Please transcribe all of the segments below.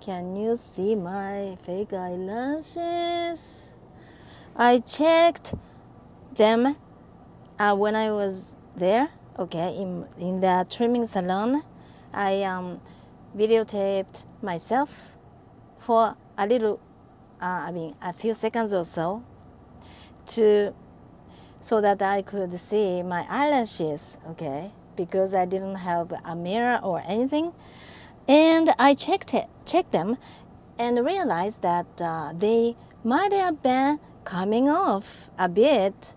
Can you see my fake eyelashes? I checked them when I was there, okay, in the trimming salon. I videotaped myself for a little, a few seconds or so, so that I could see my eyelashes, okay, because I didn't have a mirror or anything. And I checked them and realized that they might have been coming off a bit.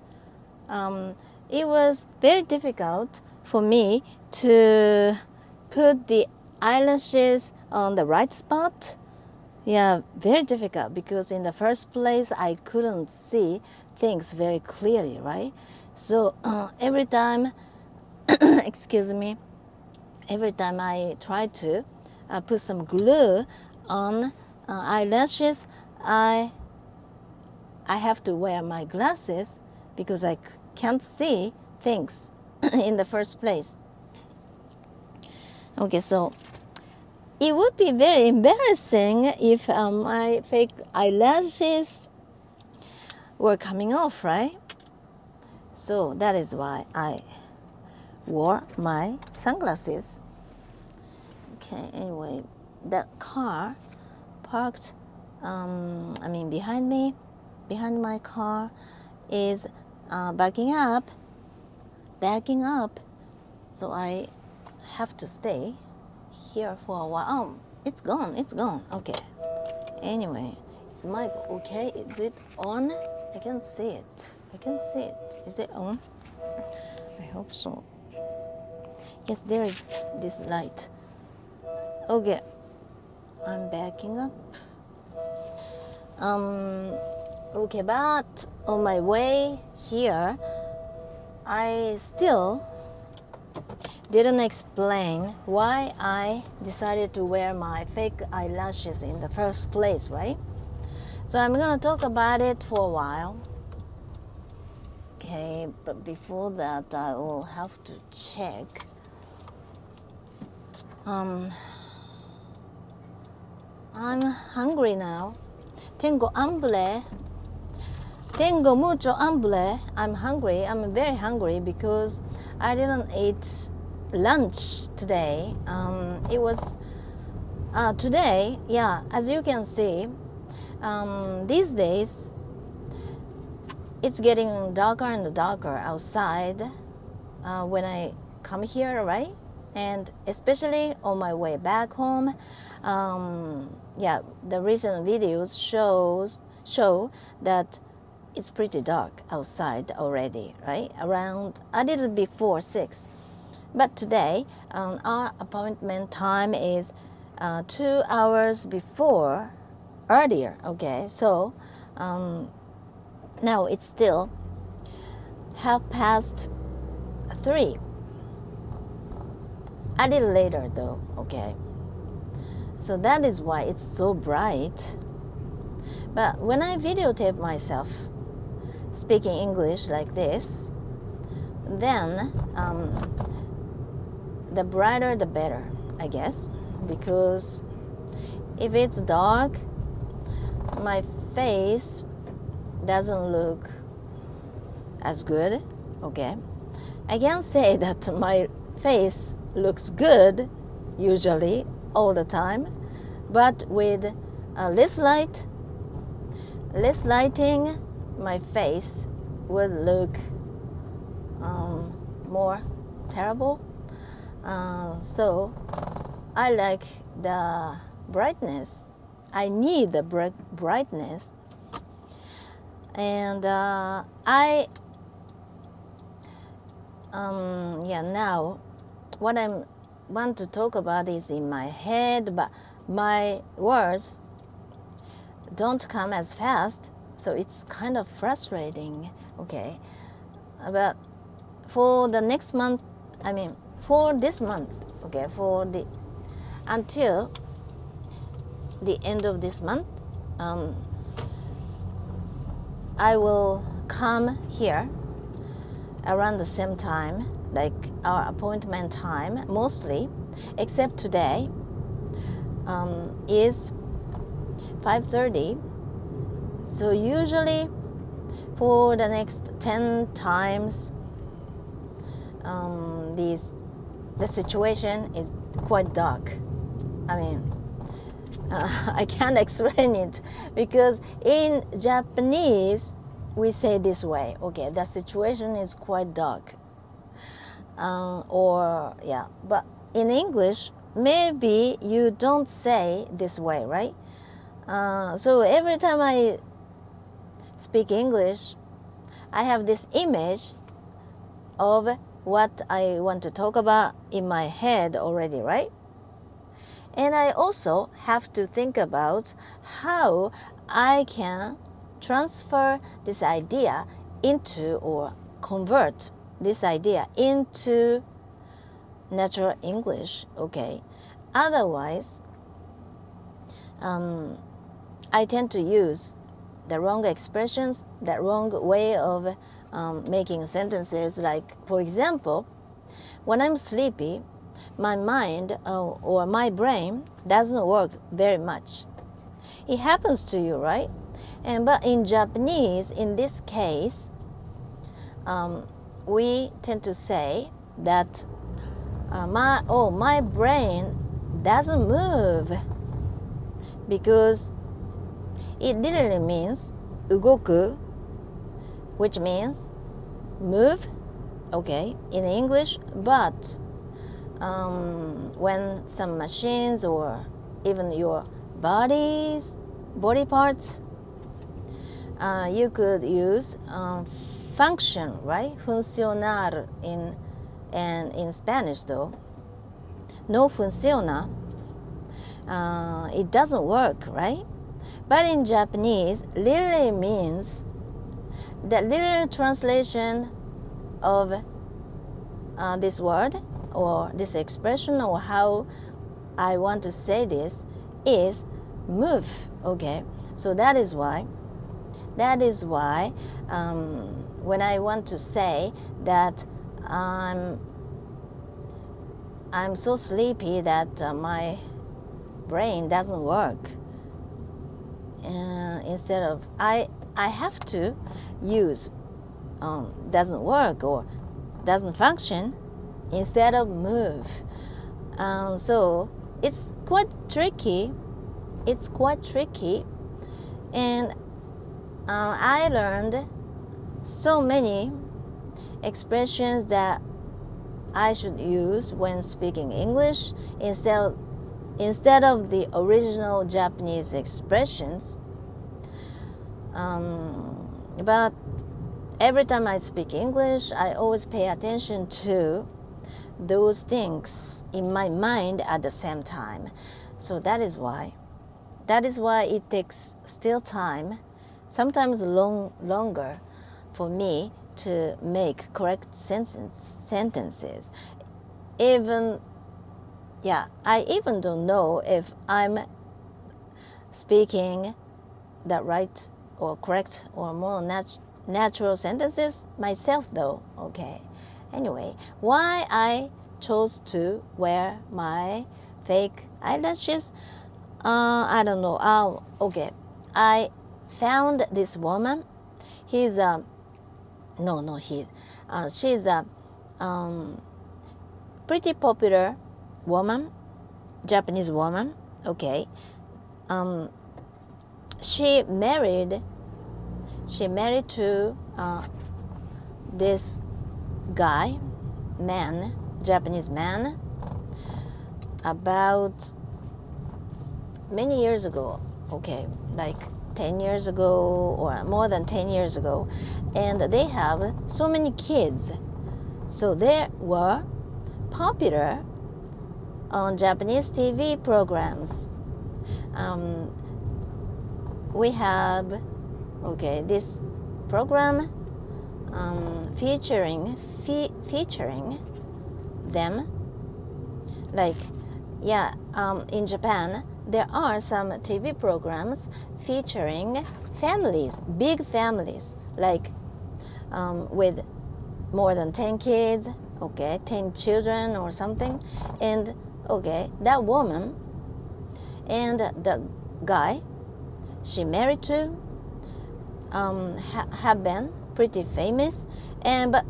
It was very difficult for me to put the eyelashes on the right spot. Yeah, very difficult, because in the first place I couldn't see things very clearly, right? So every time, excuse me, every time I try to put some glue on eyelashes, I have to wear my glasses because I can't see things in the first place. Okay, so it would be very embarrassing if my fake eyelashes were coming off, right? So that is why I wore my sunglasses. Okay, anyway, that car parked, behind me, behind my car is backing up. So I have to stay here for a while. Oh, it's gone. Okay. Anyway, is my mic okay? Is it on? I can see it. Is it on? I hope so. Yes, there is this light. Okay, I'm backing up. Okay, but on my way here, I still didn't explain why I decided to wear my fake eyelashes in the first place, right? So I'm gonna talk about it for a while. Okay, but before that, I will have to check. I'm hungry now. Tengo hambre. Tengo mucho hambre. I'm hungry. I'm very hungry because I didn't eat lunch today. It was today, yeah, as you can see, these days it's getting darker and darker outside when I come here, right? And especially on my way back home, yeah, the recent videos show that it's pretty dark outside already, right? Around a little before 6. But today, our appointment time is 2 hours earlier, okay? So now it's still 3:30. A little later though, okay? So that is why it's so bright. But when I videotape myself speaking English like this, then the brighter the better, I guess, because if it's dark, my face doesn't look as good, okay? I can't say that my face looks good usually all the time, but with less lighting, my face would look more terrible. So I like the brightness. I need the brightness. And now what I want to talk about is in my head, but my words don't come as fast, so it's kind of frustrating, okay? But for the next month, for this month, okay, until the end of this month, I will come here around the same time, like our appointment time, mostly, except today is 5:30. So usually for the next 10 times, the situation is quite dark. I mean, I can't explain it because in Japanese we say this way. Okay, the situation is quite dark. But in English, maybe you don't say this way, right? So every time I speak English, I have this image of what I want to talk about in my head already, right? And I also have to think about how I can transfer this idea into or convert this idea into natural English, okay? Otherwise, I tend to use the wrong expressions, the wrong way of making sentences. Like, for example, when I'm sleepy, my mind or my brain doesn't work very much. It happens to you, right? But in Japanese, in this case, we tend to say that my brain doesn't move, because it literally means 動く, which means move, okay, in English. But when some machines or even your body parts, you could use function, right? Funcionar in Spanish, though. No funciona. It doesn't work, right? But in Japanese, literally means the literal translation of this word or this expression, or how I want to say this, is move, okay? So that is why when I want to say that I'm so sleepy that my brain doesn't work, instead of I have to use doesn't work or doesn't function instead of move. So it's quite tricky. And I learned so many expressions that I should use when speaking English instead of the original Japanese expressions. But every time I speak English, I always pay attention to those things in my mind at the same time. So that is why it takes still time, sometimes longer, for me to make correct sentences. I even don't know if I'm speaking the right or correct or more natural sentences myself, though. Okay. Anyway, why I chose to wear my fake eyelashes, I don't know. Okay. I found this woman. She's a pretty popular woman, Japanese woman. Okay. She married to this guy, Japanese man, about many years ago, okay, like 10 years ago or more than 10 years ago, and they have so many kids. So they were popular on Japanese TV programs. We have, okay, this program featuring them. Like, in Japan, there are some TV programs featuring families, big families, like with more than 10 kids, okay, 10 children or something. And, okay, that woman and the guy she married to have been pretty famous, but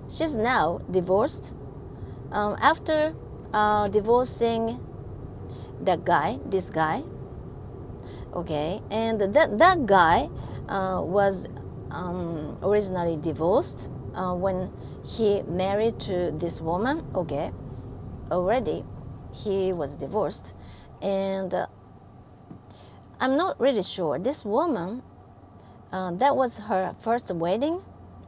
she's now divorced. After divorcing this guy, okay, and that guy was originally divorced when he married to this woman. Okay, already he was divorced, and I'm not really sure. This woman, that was her first wedding,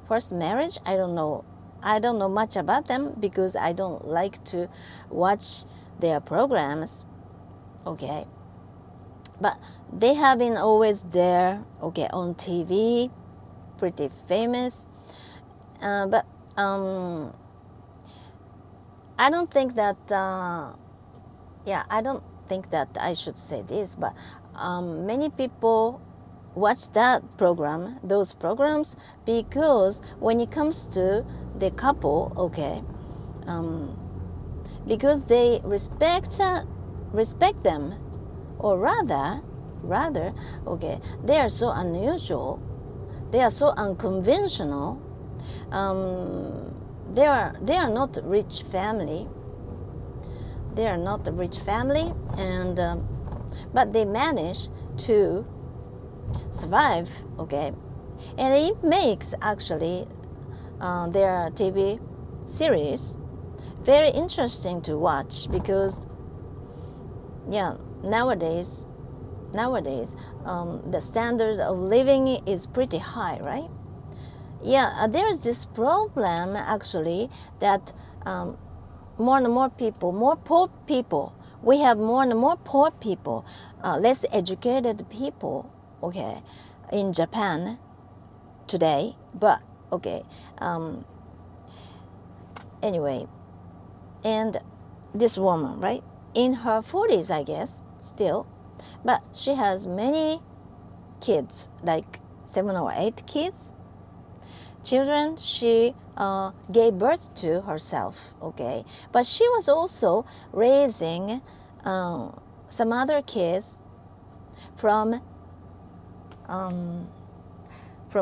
first marriage. I don't know. I don't know much about them because I don't like to watch their programs. Okay. But they have been always there, okay, on TV, pretty famous. But I don't think that, I don't think that I should say this, but many people watch those programs, because when it comes to the couple, okay, because they respect them, or rather, okay, they are so unusual, they are so unconventional. They are not a rich family. They are not a rich family, and but they manage to survive, okay, and it makes actually their TV series very interesting to watch, because nowadays the standard of living is pretty high, right? There's this problem actually that more and more people, more poor people, we have more and more poor people, less educated people, okay, in Japan today. But okay, anyway, and this woman, right, in her 40s, I guess, still, but she has many kids, like 7 or 8 children. She gave birth to herself, okay, but she was also raising some other kids from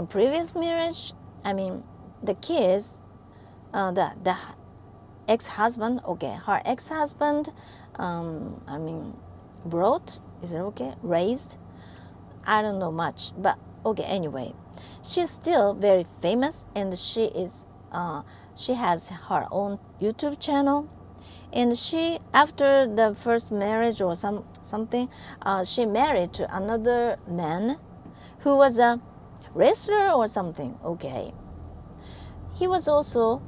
previous marriage. I mean, the kids, the ex-husband, okay, her ex-husband, brought, is it okay, raised, I don't know much, but okay, anyway, she's still very famous, and she has her own YouTube channel, and she, after the first marriage or something, she married to another man who was a wrestler or something, okay. He was also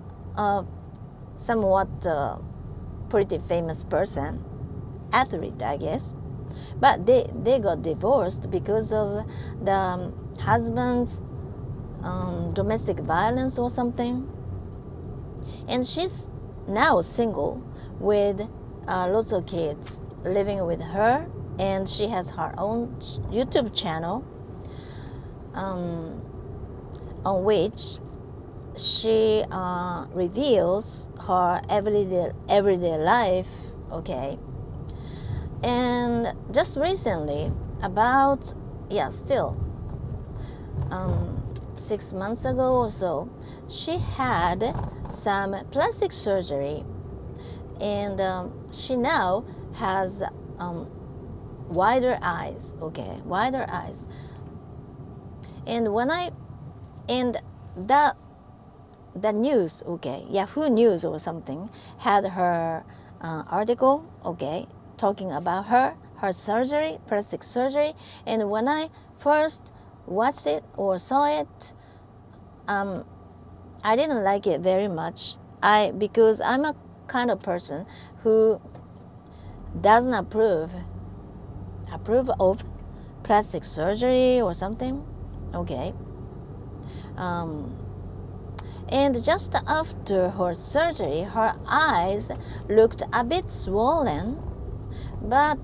somewhat pretty famous person, athlete, I guess. But they got divorced because of the husband's domestic violence or something. And she's now single with lots of kids living with her, and she has her own YouTube channel on which she reveals her everyday life, okay. And just recently, about 6 months ago or so, she had some plastic surgery, and she now has wider eyes, okay, wider eyes. And the news, okay, Yahoo News or something, had her article, okay, talking about her surgery, plastic surgery. And when I first watched it or saw it, I didn't like it very much. Because I'm a kind of person who doesn't approve of plastic surgery or something, okay. And just after her surgery, her eyes looked a bit swollen, but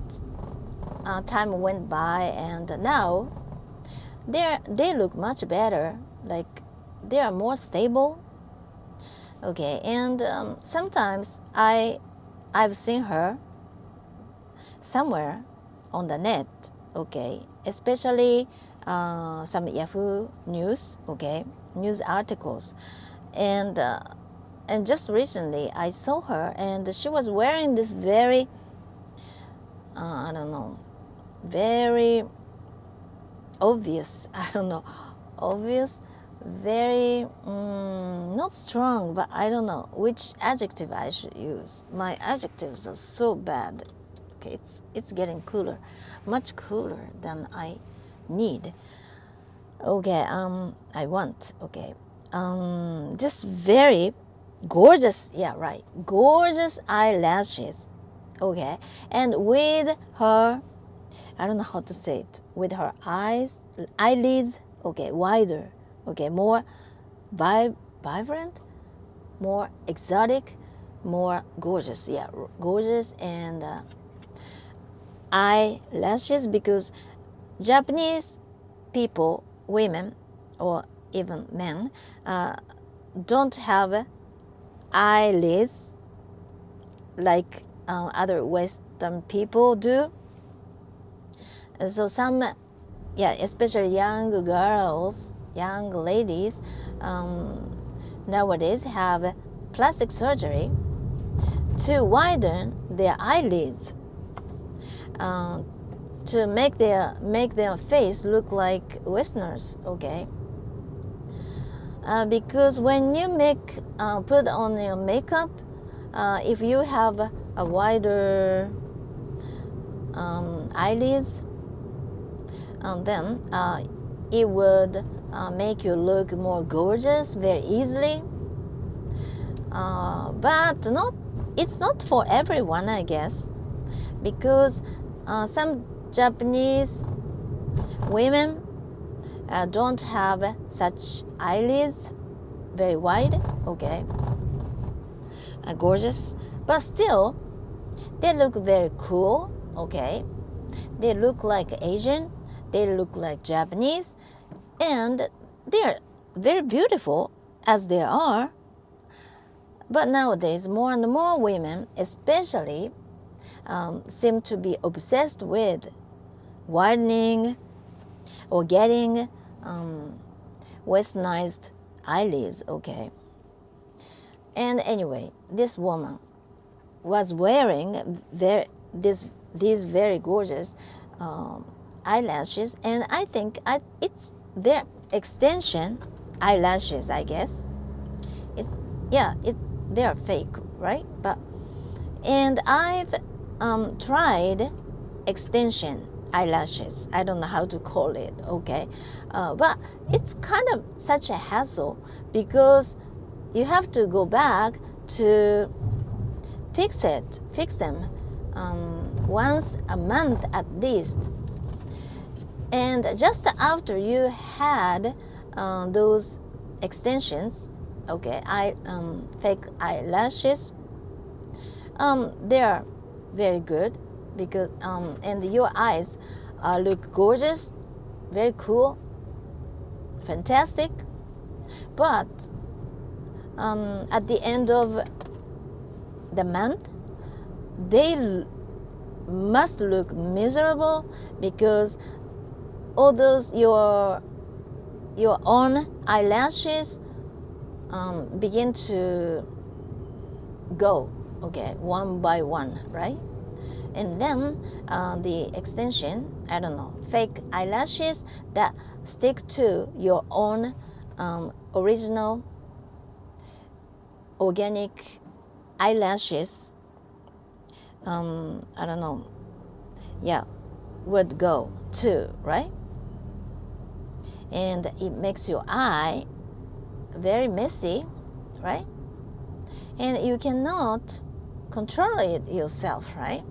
time went by, and now they look much better, like they are more stable, okay. And sometimes I've seen her somewhere on the net, okay, especially some Yahoo news, okay, news articles, and just recently I saw her, and she was wearing this very, I don't know, very obvious, I don't know, obvious, very not strong, but I don't know which adjective I should use. My adjectives are so bad. Okay, it's getting cooler, much cooler than I need. Okay, I want. Okay, this very gorgeous, yeah, right, gorgeous eyelashes. Okay, and with her, I don't know how to say it, with her eyelids, okay, wider, okay, more vibrant, more exotic, more gorgeous, yeah, gorgeous, and eyelashes, because Japanese people, women, or even men, don't have eyelids like other Western people do. So some, yeah, especially young girls, young ladies, nowadays have plastic surgery to widen their eyelids, to make their face look like Westerners, okay? Because when you put on your makeup, if you have a wider eyelids, then it would make you look more gorgeous very easily. But it's not for everyone, I guess, because some Japanese women don't have such eyelids very wide, okay, gorgeous, but still they look very cool, okay, they look like Asian, they look like Japanese, and they're very beautiful as they are. But nowadays, more and more women, especially, seem to be obsessed with widening or getting westernized eyelids, okay? And anyway, this woman was wearing these very gorgeous eyelashes, and I think it's their extension eyelashes, I guess. They are fake, right? And I've tried extension eyelashes. I don't know how to call it, okay? But it's kind of such a hassle, because you have to go back to fix them once a month at least. And just after you had those extensions, okay, fake eyelashes, they are very good, because and your eyes look gorgeous, very cool, fantastic. But at the end of the month, they must look miserable, because all those your own eyelashes begin to go, okay, one by one, right? And then the extension, I don't know, fake eyelashes that stick to your own original organic eyelashes, I don't know, yeah, would go too, right? And it makes your eye very messy, right? And you cannot control it yourself, right?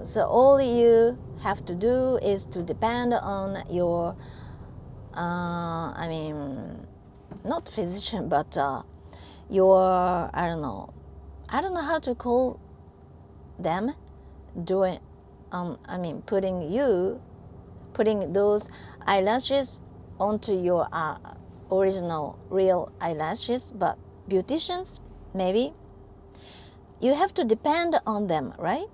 So all you have to do is to depend on your, not physician, but your, I don't know how to call them, doing, putting those eyelashes onto your original real eyelashes, but beauticians, maybe you have to depend on them, right?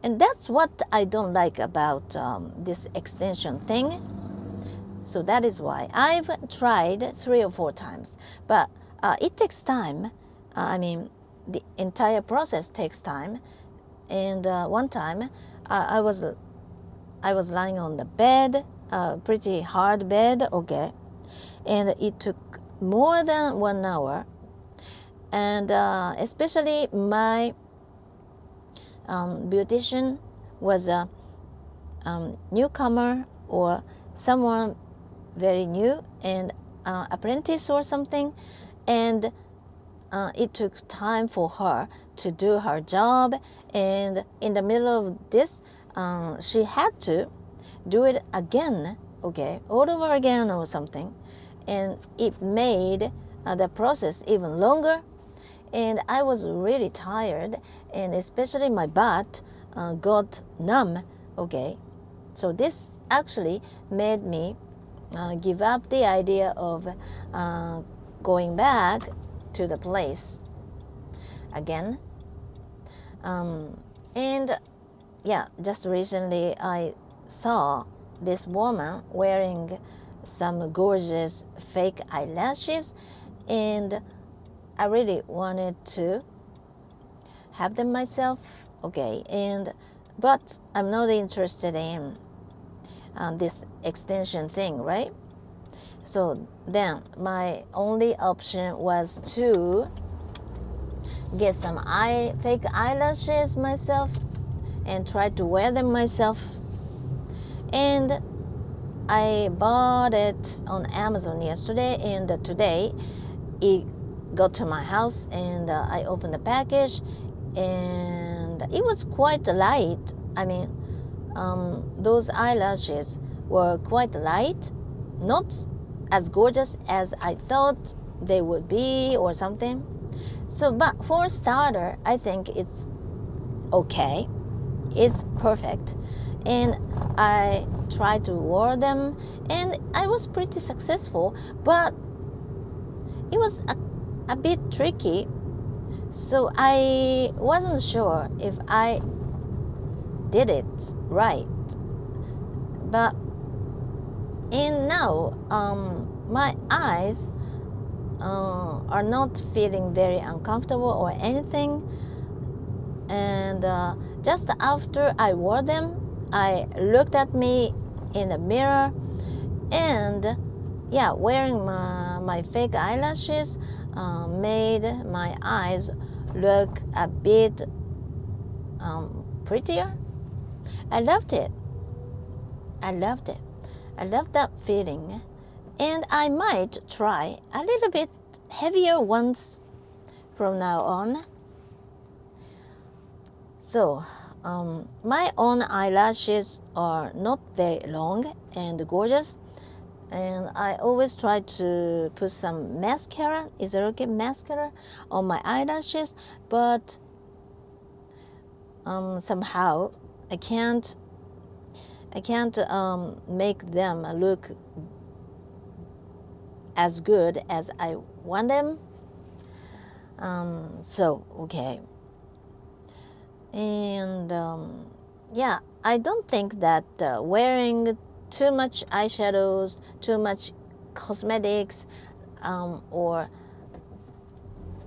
And that's what I don't like about this extension thing. So that is why I've tried 3 or 4 times. But it takes time. The entire process takes time. And one time, I was lying on the bed, pretty hard bed, okay, and it took more than 1 hour. And especially my beautician was a newcomer or someone very new and apprentice or something, and it took time for her to do her job, and in the middle of this she had to do it again, okay, all over again or something, and it made the process even longer. And I was really tired, and especially my butt got numb, okay. So this actually made me give up the idea of going back to the place again. And yeah, just recently I saw this woman wearing some gorgeous fake eyelashes, and I really wanted to have them myself, okay, but I'm not interested in this extension thing, right? So then my only option was to get some fake eyelashes myself and try to wear them myself. And I bought it on Amazon yesterday, and today it got to my house, and I opened the package, and it was quite light. Those eyelashes were quite light, not as gorgeous as I thought they would be or something. So, but for a starter, I think it's okay. It's perfect. And I tried to wear them, and I was pretty successful, but it was a bit tricky. So I wasn't sure if I did it right. But now my eyes are not feeling very uncomfortable or anything. And just after I wore them, I looked at me in the mirror, and yeah, wearing my fake eyelashes made my eyes look a bit prettier. I loved it. I loved that feeling, and I might try a little bit heavier ones from now on. So my own eyelashes are not very long and gorgeous, and I always try to put some mascara, is it okay, mascara on my eyelashes, but somehow I can't make them look as good as I want them. So okay. And yeah, I don't think that wearing too much eyeshadows, too much cosmetics, or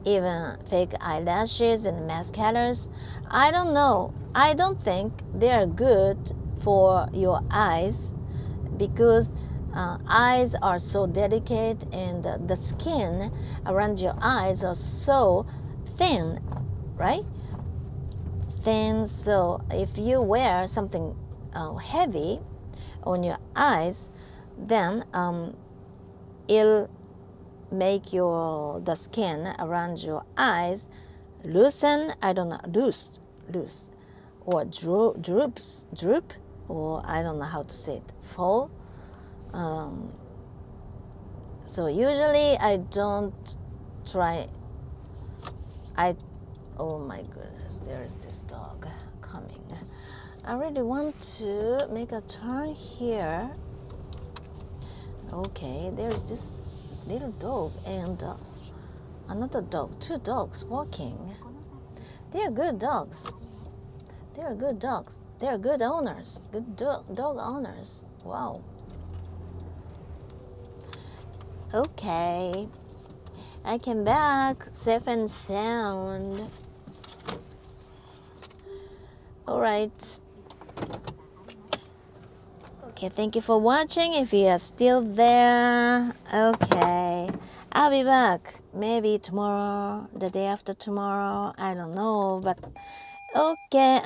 even fake eyelashes and mascaras, I don't know. I don't think they're good for your eyes, because eyes are so delicate, and the skin around your eyes are so thin, right? Thin. So if you wear something heavy on your eyes, then it'll make the skin around your eyes loosen. I don't know, loose, or droop, or I don't know how to say it, fall. So usually I don't try. Oh my goodness, there is this dog coming. I really want to make a turn here. Okay, there's this little dog and another dog, 2 dogs walking. They are good dogs. They're good dogs. They're good owners. Good dog owners. Wow. Okay. I came back safe and sound. Alright. Okay, thank you for watching. If you are still there, okay. I'll be back. Maybe tomorrow, the day after tomorrow. I don't know, but okay,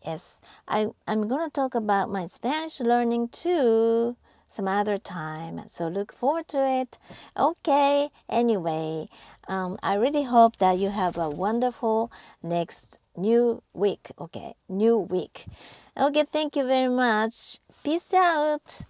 Yes, I'm gonna talk about my Spanish learning too some other time. So look forward to it. Okay, anyway, I really hope that you have a wonderful next new week. Okay, new week. Okay, thank you very much. Peace out.